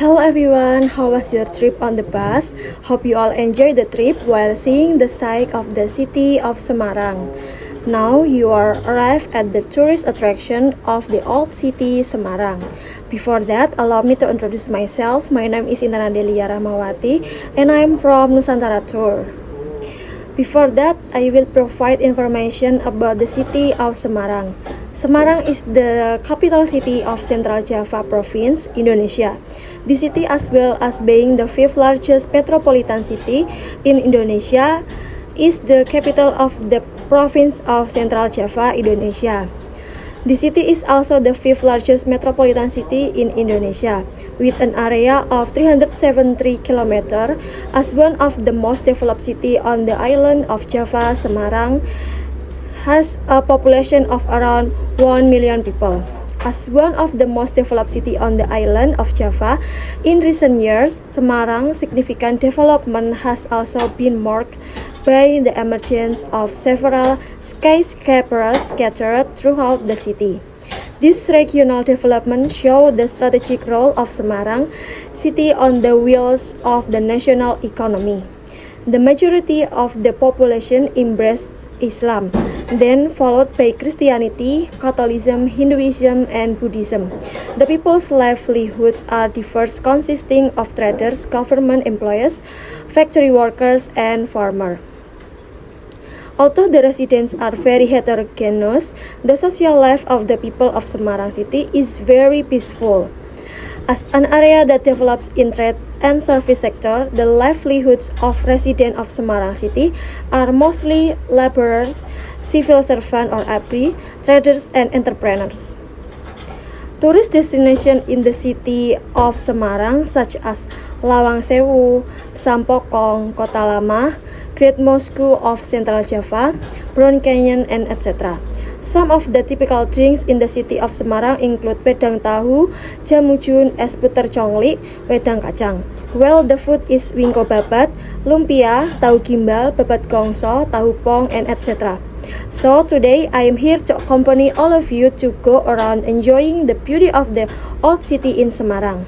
Hello everyone, how was your trip on the bus? Hope you all enjoyed the trip while seeing the sight of the city of Semarang. Now you are arrived at the tourist attraction of the old city Semarang. Before that, allow me to introduce myself. My name is Intana Delia Rahmawati and I am from Nusantara Tour. Before that, I will provide information about the city of Semarang. Semarang is the capital city of Central Java Province, Indonesia. The city, as well as being the fifth largest metropolitan city in Indonesia, is the capital of the province of Central Java, Indonesia. The city is also the fifth largest metropolitan city in Indonesia, with an area of 373 km. As one of the most developed city on the island of Java, Semarang has a population of around 1 million people. As one of the most developed city on the island of Java, in recent years, Semarang's significant development has also been marked by the emergence of several skyscrapers scattered throughout the city. This regional development shows the strategic role of Semarang city on the wheels of the national economy. The majority of the population embraced Islam, then followed by Christianity, Catholicism, Hinduism, and Buddhism. The people's livelihoods are diverse, consisting of traders, government employees, factory workers, and farmers. Although the residents are very heterogeneous, the social life of the people of Semarang city is very peaceful. As an area that develops in trade and service sector, the livelihoods of residents of Semarang city are mostly laborers, civil servants or ABRI, traders and entrepreneurs. Tourist destinations in the city of Semarang such as Lawang Sewu, Sampokong, Kota Lama, Great Mosque of Central Java, Brown Canyon, and etc. Some of the typical drinks in the city of Semarang include wedang tahu, jamujun, es puter congli, wedang kacang. Well, the food is wingko babat, lumpia, tahu gimbal, babat gongso, tahu pong, and etc. So today I am here to accompany all of you to go around enjoying the beauty of the old city in Semarang.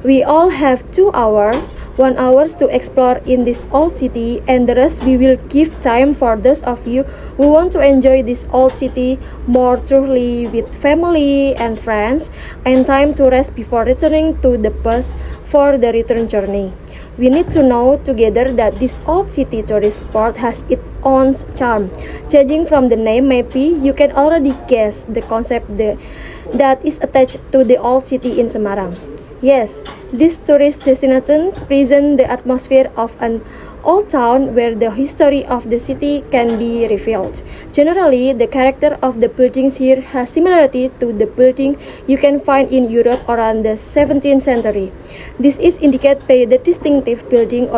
We all have 2 hours, 1 hour to explore in this old city, and the rest we will give time for those of you who want to enjoy this old city more thoroughly with family and friends, and time to rest before returning to the bus for the return journey. We need to know together that this old city tourist spot has its own charm. Judging from the name, maybe you can already guess the concept that is attached to the old city in Semarang. Yes, this tourist destination presents the atmosphere of an old town where the history of the city can be revealed. Generally, the character of the buildings here has similarity to the building you can find in Europe around the 17th century. This is indicated by the distinctive building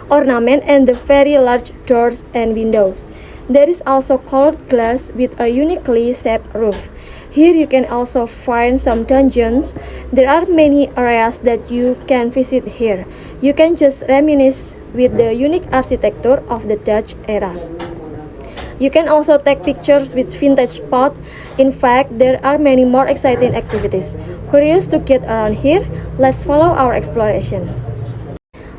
ornament and the very large doors and windows. There is also colored glass with a uniquely shaped roof. Here you can also find some dungeons. There are many areas that you can visit here. You can just reminisce with the unique architecture of the Dutch era. You can also take pictures with vintage spots. In fact, there are many more exciting activities. Curious to get around here? Let's follow our exploration.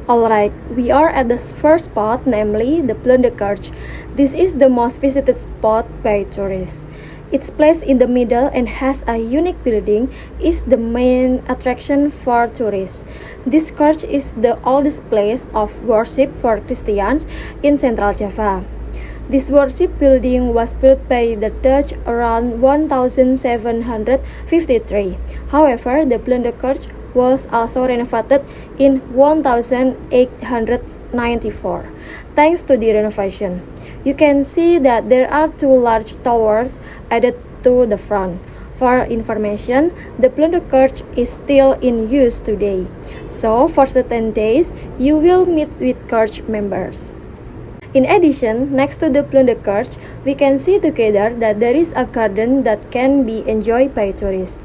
Alright, we are at the first spot, namely the Blunderkerch. This is the most visited spot by tourists. It's placed in the middle and has a unique building, is the main attraction for tourists. This church is the oldest place of worship for Christians in Central Java. This worship building was built by the Dutch around 1753. However, the Blunderkerch was also renovated in 1894. Thanks to the renovation, you can see that there are 2 large towers added to the front. For information, the Blunderkerch is still in use today. So, for certain days, you will meet with church members. In addition, next to the Blunderkerch, we can see together that there is a garden that can be enjoyed by tourists.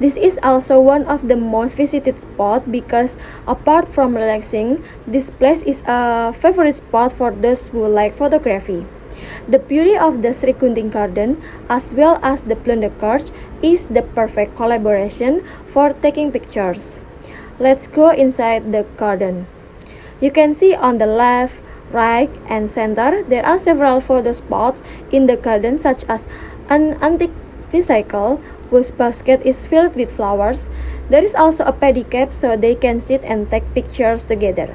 This is also one of the most visited spots because apart from relaxing, this place is a favorite spot for those who like photography. The beauty of the Sri Gunting Garden as well as the Blunderkerch is the perfect collaboration for taking pictures. Let's go inside the garden. You can see on the left, right, and center there are several photo spots in the garden, such as an antique bicycle whose basket is filled with flowers. There is also a pedicab so they can sit and take pictures together.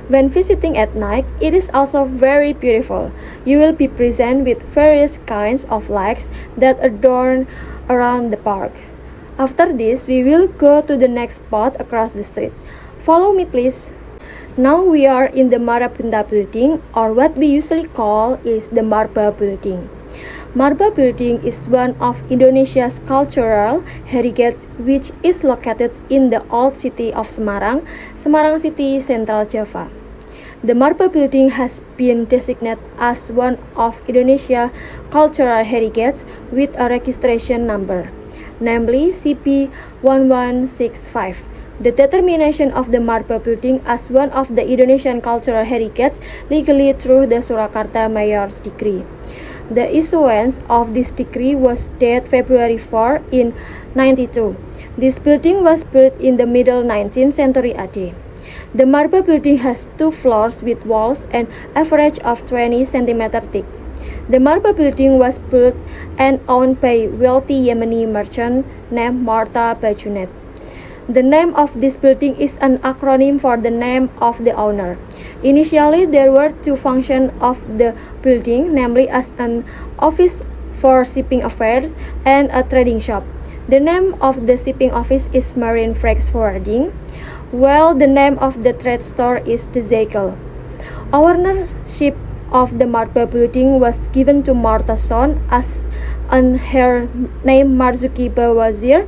When visiting at night, it is also very beautiful. You will be present with various kinds of lights that adorn around the park. After this, we will go to the next spot across the street. Follow me, please. Now we are in the Marabunta building, or what we usually call is the Marba building. Marba building is one of Indonesia's cultural heritage, which is located in the old city of Semarang, Semarang City, Central Java. The Marba building has been designated as one of Indonesia cultural heritage with a registration number, namely CP1165. The determination of the Marba building as one of the Indonesian cultural heritage legally through the Surakarta Mayor's decree. The issuance of this decree was dated February 4 in 92. This building was built in the middle 19th century AD. The Marba building has 2 floors with walls an average of 20 cm thick. The Marba building was built and owned by wealthy Yemeni merchant named Marta Bajunet. The name of this building is an acronym for the name of the owner. Initially, there were 2 functions of the building, namely as an office for shipping affairs and a trading shop. The name of the shipping office is Marine Freight Forwarding, while the name of the trade store is The Zeigel. Ownership of the Marba building was given to Marta's son as and her name Marzuki Bawazir.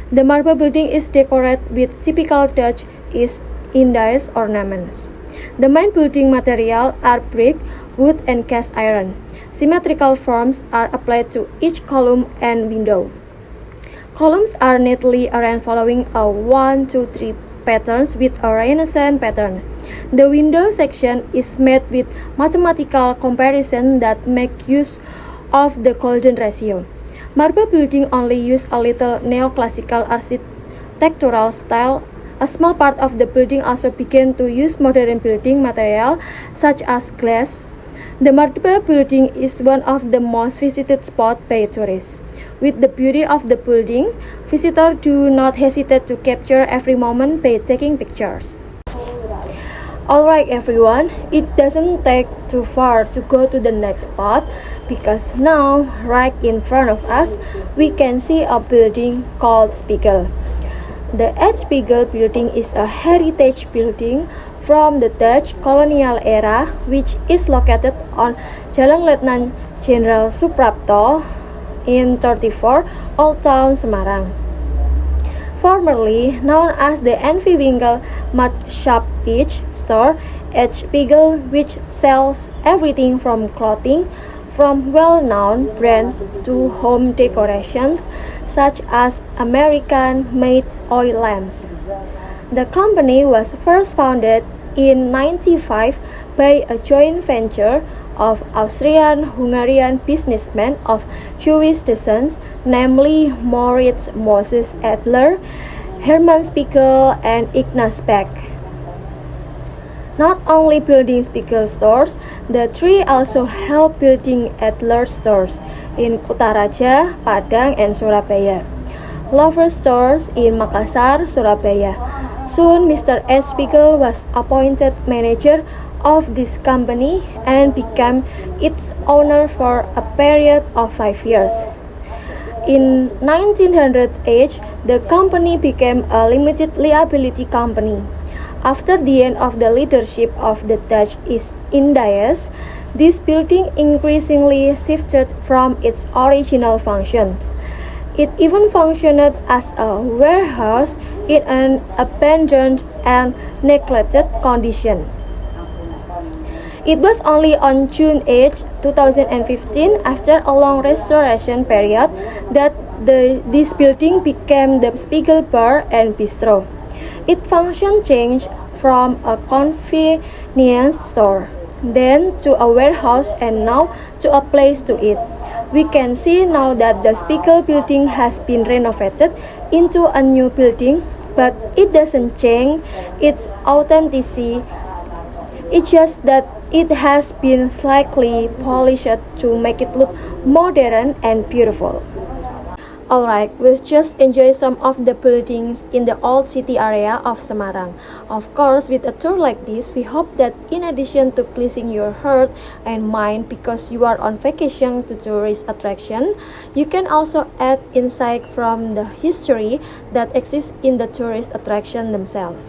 The Marba building is decorated with typical Dutch East Indies ornaments. The main building material are brick, wood, and cast iron. Symmetrical forms are applied to each column and window. Columns are neatly arranged following a 1-2-3 patterns with a Renaissance pattern. The window section is made with mathematical comparison that make use of the golden ratio. Marba building only use a little neoclassical architectural style. A small part of the building also began to use modern building material such as glass. The Marba building is one of the most visited spots by tourists. With the beauty of the building, visitors do not hesitate to capture every moment by taking pictures. Alright everyone, it doesn't take too far to go to the next spot because now, right in front of us, we can see a building called Spiegel. The Spiegel building is a heritage building from the Dutch colonial era, which is located on Jalan Letnan Jenderal Suprapto in 34 Old Town Semarang. Formerly known as the Envy Winkel Mud Shop H store, Spiegel, which sells everything from clothing from well-known brands to home decorations such as American-made oil lamps. The company was first founded in 1995 by a joint venture of Austrian-Hungarian businessmen of Jewish descent, namely Moritz Moses Adler, Hermann Spiegel, and Ignaz Beck. Not only building Spiegel stores, the three also help building Adler stores in Kutaraja, Padang, and Surabaya. Lover stores in Makassar, Surabaya. Soon, Mr. S. Spiegel was appointed manager of this company and became its owner for a period of 5 years. In 1908, the company became a limited liability company. After the end of the leadership of the Dutch East Indies, this building increasingly shifted from its original function. It even functioned as a warehouse in an abandoned and neglected condition. It was only on June 8, 2015, after a long restoration period, that this building became the Spiegel Bar and Bistro. Its function changed from a convenience store, then to a warehouse, and now to a place to eat. We can see now that the Spiegel building has been renovated into a new building but it doesn't change its authenticity. It's just that it has been slightly polished to make it look modern and beautiful. Alright, we'll just enjoy some of the buildings in the old city area of Semarang. Of course, with a tour like this, we hope that in addition to pleasing your heart and mind because you are on vacation to tourist attraction, you can also add insight from the history that exists in the tourist attraction themselves.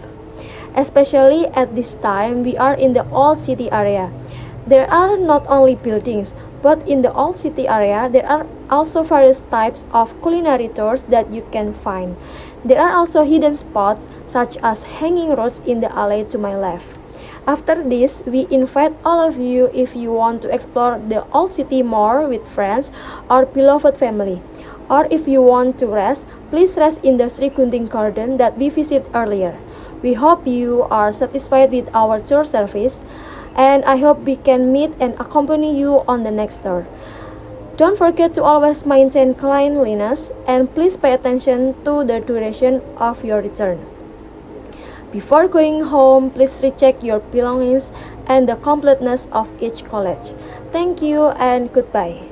Especially at this time, we are in the old city area. There are not only buildings, but in the old city area, there are also various types of culinary tours that you can find. There are also hidden spots such as hanging roads in the alley to my left. After this, we invite all of you if you want to explore the old city more with friends or beloved family. Or if you want to rest, please rest in the Sri Gunting Garden that we visited earlier. We hope you are satisfied with our tour service, and I hope we can meet and accompany you on the next tour. Don't forget to always maintain cleanliness and please pay attention to the duration of your return. Before going home, please recheck your belongings and the completeness of each college. Thank you and goodbye.